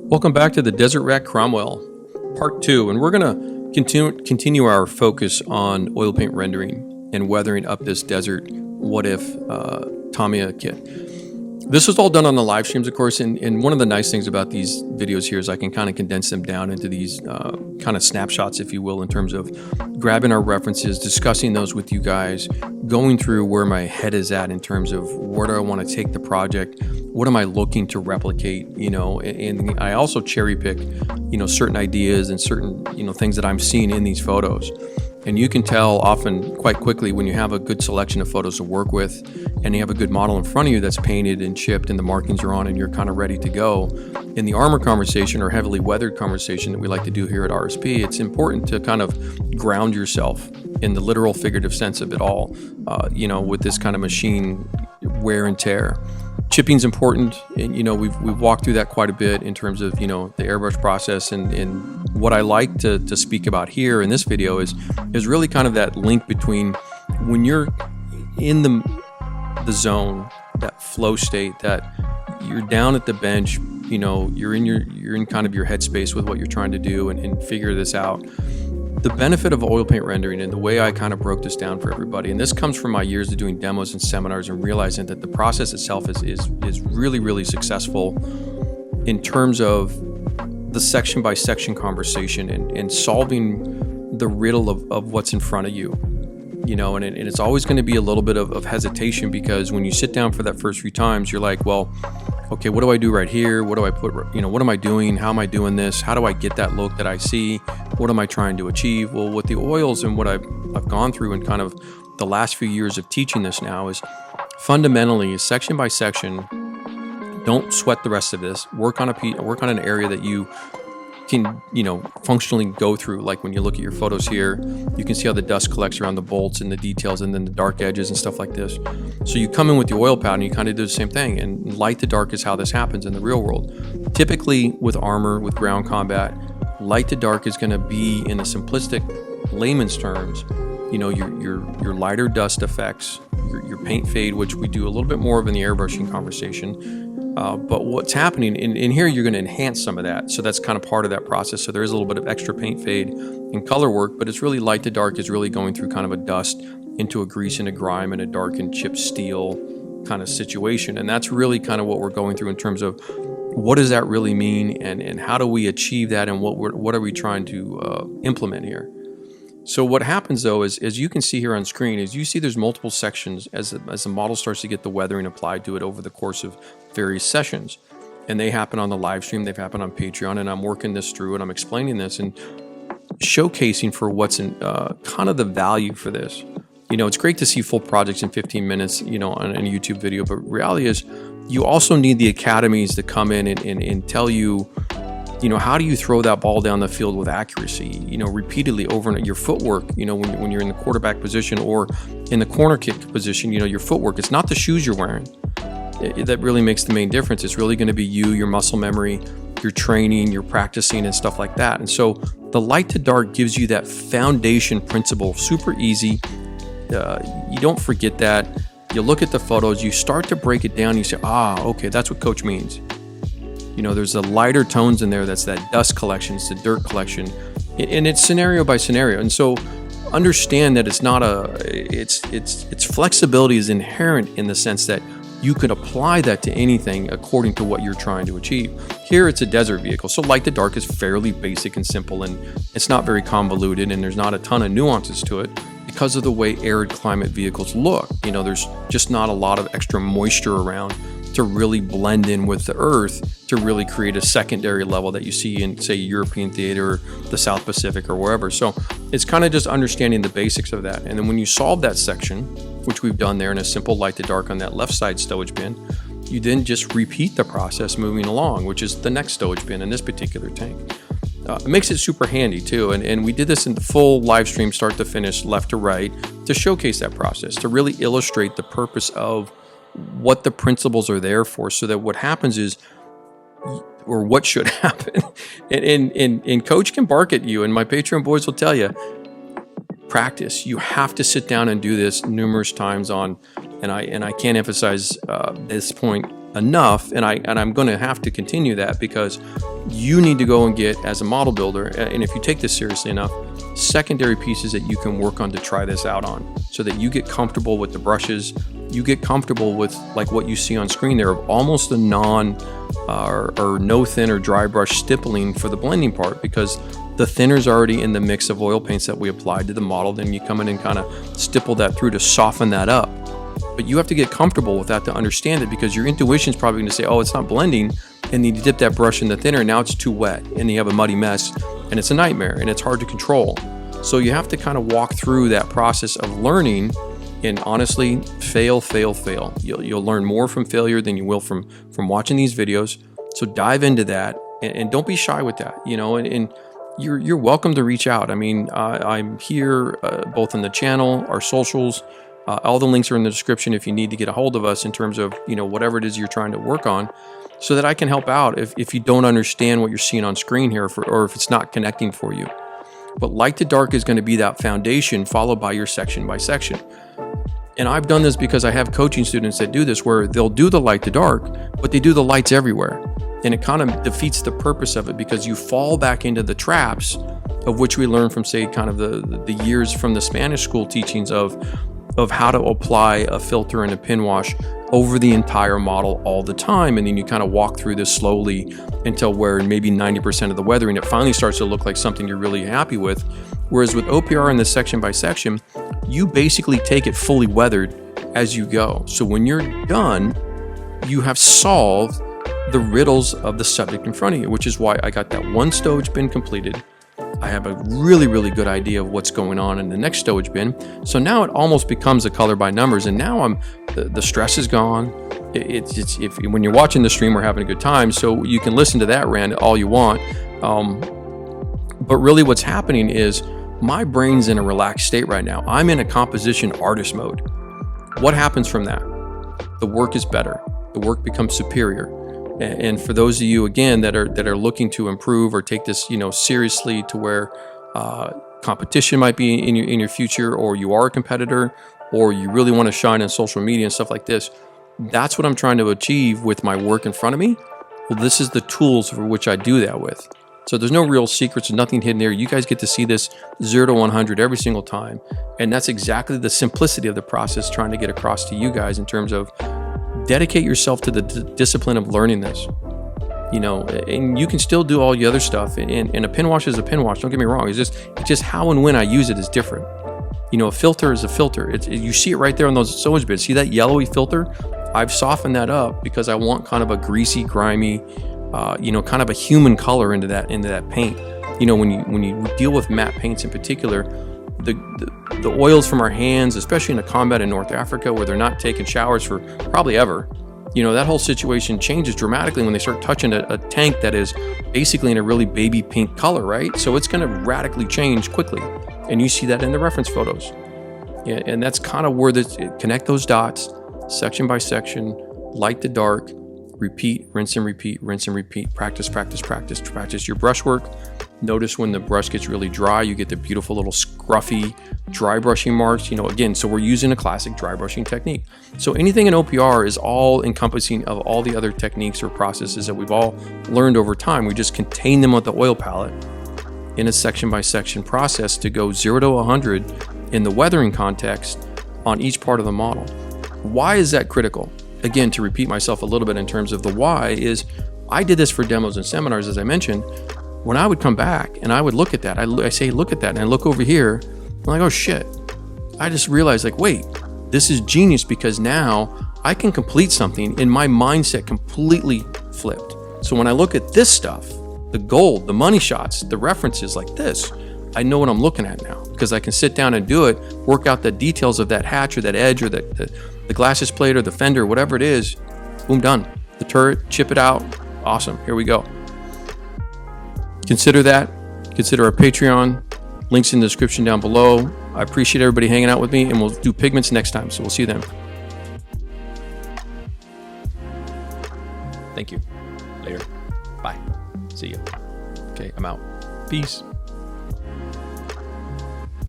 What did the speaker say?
Welcome back to the Desert Rat Cromwell, part 2, and we're going to continue our focus on oil paint rendering and weathering up this desert what-if Tamiya kit. This was all done on the live streams, of course, and one of the nice things about these videos here is I can kind of condense them down into these kind of snapshots, if you will, in terms of grabbing our references, discussing those with you guys, going through where my head is at in terms of where do I want to take the project, what am I looking to replicate, and I also cherry pick, certain ideas and certain, things that I'm seeing in these photos. And you can tell often quite quickly when you have a good selection of photos to work with and you have a good model in front of you that's painted and chipped and the markings are on and you're kind of ready to go. In the armor conversation or heavily weathered conversation that we like to do here at RSP, it's important to kind of ground yourself in the literal figurative sense of it all, with this kind of machine wear and tear. Chipping's important, and we've walked through that quite a bit in terms of the airbrush process, and what I like to speak about here in this video is really kind of that link between when you're in the zone, that flow state, that you're down at the bench, you're in kind of your headspace with what you're trying to do and figure this out. The benefit of oil paint rendering and the way I kind of broke this down for everybody, and this comes from my years of doing demos and seminars and realizing that the process itself is really, really successful in terms of the section by section conversation and solving the riddle of what's in front of you. And it's always going to be a little bit of hesitation, because when you sit down for that first few times, you're like, well, okay, what do I do right here? What do I put, what am I doing? How am I doing this? How do I get that look that I see? What am I trying to achieve? Well, with the oils and what I've gone through and kind of the last few years of teaching this now is fundamentally section by section. Don't sweat the rest of this. Work on an area that you can, functionally go through. Like when you look at your photos here, you can see how the dust collects around the bolts and the details and then the dark edges and stuff like this. So you come in with the oil pad and you kind of do the same thing, and light to dark is how this happens in the real world. Typically with armor, with ground combat, light to dark is going to be, in the simplistic layman's terms, your lighter dust effects, your paint fade, which we do a little bit more of in the airbrushing conversation. But what's happening in here, you're going to enhance some of that. So that's kind of part of that process. So there is a little bit of extra paint fade and color work, but it's really light to dark is really going through kind of a dust into a grease and a grime and a dark and chipped steel kind of situation. And that's really kind of what we're going through in terms of what does that really mean, and how do we achieve that, and what are we trying to implement here. So what happens though is, as you can see here on screen, is you see there's multiple sections as the model starts to get the weathering applied to it over the course of various sessions. And they happen on the live stream, they've happened on Patreon, and I'm working this through and I'm explaining this and showcasing for what's in kind of the value for this. It's great to see full projects in 15 minutes, on a YouTube video, but reality is you also need the academies to come in and tell you, how do you throw that ball down the field with accuracy, repeatedly over your footwork, when you're in the quarterback position or in the corner kick position, your footwork. It's not the shoes you're wearing. That really makes the main difference. It's really going to be your muscle memory, your training, your practicing and stuff like that. And so the light to dark gives you that foundation principle, super easy. You don't forget that. You look at the photos, you start to break it down. You say, okay, that's what coach means. There's the lighter tones in there. That's that dust collection. It's the dirt collection, and it's scenario by scenario. And so understand that it's not its flexibility is inherent in the sense that you could apply that to anything according to what you're trying to achieve. Here it's a desert vehicle, so light to dark is fairly basic and simple, and it's not very convoluted, and there's not a ton of nuances to it because of the way arid climate vehicles look. There's just not a lot of extra moisture around to really blend in with the earth to really create a secondary level that you see in, say, European theater, the South Pacific, or wherever. So it's kind of just understanding the basics of that. And then when you solve that section, which we've done there in a simple light to dark on that left side stowage bin, you then just repeat the process moving along, which is the next stowage bin in this particular tank. It makes it super handy too, and we did this in the full live stream, start to finish, left to right, to showcase that process, to really illustrate the purpose of what the principles are there for, so that what happens is, or what should happen, and coach can bark at you, and my Patreon boys will tell you, practice. You have to sit down and do this numerous times on And I can't emphasize this point enough, and I'm going to have to continue that, because you need to go and get, as a model builder, and if you take this seriously enough, secondary pieces that you can work on to try this out on, so that you get comfortable with the brushes, you get comfortable with like what you see on screen there, of almost a non or no thin or dry brush stippling for the blending part, because the thinner's already in the mix of oil paints that we applied to the model. Then you come in and kind of stipple that through to soften that up. But you have to get comfortable with that to understand it, because your intuition is probably going to say, oh, it's not blending, and then you dip that brush in the thinner, and now it's too wet, and you have a muddy mess, and it's a nightmare, and it's hard to control. So you have to kind of walk through that process of learning, and honestly, fail. You'll learn more from failure than you will from watching these videos. So dive into that, and don't be shy with that, and you're welcome to reach out. I mean, I'm here both on the channel, our socials. All the links are in the description if you need to get a hold of us in terms of, whatever it is you're trying to work on, so that I can help out if you don't understand what you're seeing on screen here, or if it's not connecting for you. But light to dark is going to be that foundation, followed by your section by section. And I've done this because I have coaching students that do this, where they'll do the light to dark, but they do the lights everywhere. And it kind of defeats the purpose of it, because you fall back into the traps of which we learned from, say, kind of the years from the Spanish school teachings of how to apply a filter and a pin wash over the entire model all the time. And then you kind of walk through this slowly until where maybe 90% of the weathering, it finally starts to look like something you're really happy with. Whereas with OPR and the section by section, you basically take it fully weathered as you go. So when you're done, you have solved the riddles of the subject in front of you, which is why I got that one stowage bin completed. I have a really, really good idea of what's going on in the next stowage bin. So now it almost becomes a color by numbers, and now the stress is gone. When you're watching the stream, we're having a good time, so you can listen to that rant all you want. But really what's happening is my brain's in a relaxed state right now. I'm in a composition artist mode. What happens from that? The work is better. The work becomes superior. And for those of you, again, that are looking to improve or take this, seriously, to where competition might be in your future, or you are a competitor, or you really want to shine on social media and stuff like this, that's what I'm trying to achieve with my work in front of me. Well, this is the tools for which I do that with. So there's no real secrets, nothing hidden there. You guys get to see this 0 to 100 every single time. And that's exactly the simplicity of the process, trying to get across to you guys in terms of dedicate yourself to the discipline of learning this. And you can still do all the other stuff. And a pin wash is a pin wash. Don't get me wrong. It's just how and when I use it is different. A filter is a filter. You see it right there on those stowage bins. See that yellowy filter? I've softened that up because I want kind of a greasy, grimy, kind of a human color into that paint. When you deal with matte paints in particular, the oils from our hands, especially in a combat in North Africa where they're not taking showers for probably ever, that whole situation changes dramatically when they start touching a tank that is basically in a really baby pink color, right? So it's going to radically change quickly. And you see that in the reference photos. Yeah, and that's kind of where connect those dots, section by section, light to dark, repeat, rinse and repeat, rinse and repeat, practice your brush work. Notice when the brush gets really dry, you get the beautiful little scruffy dry brushing marks, again, so we're using a classic dry brushing technique. So anything in OPR is all encompassing of all the other techniques or processes that we've all learned over time. We just contain them with the oil palette in a section by section process to go 0 to 100 in the weathering context on each part of the model. Why is that critical? Again, to repeat myself a little bit in terms of the why, is I did this for demos and seminars, as I mentioned. When I would come back and I would look at that, I say, look at that, and I look over here, I'm like, oh shit. I just realized, wait, this is genius, because now I can complete something and my mindset completely flipped. So when I look at this stuff, the gold, the money shots, the references like this, I know what I'm looking at now, because I can sit down and do it, work out the details of that hatch or that edge or the glasses plate or the fender, whatever it is, boom, done. The turret, chip it out, awesome, here we go. Consider that. Consider our Patreon. Links in the description down below. I appreciate everybody hanging out with me, and we'll do pigments next time. So we'll see you then. Thank you. Later. Bye. See you. Okay, I'm out. Peace.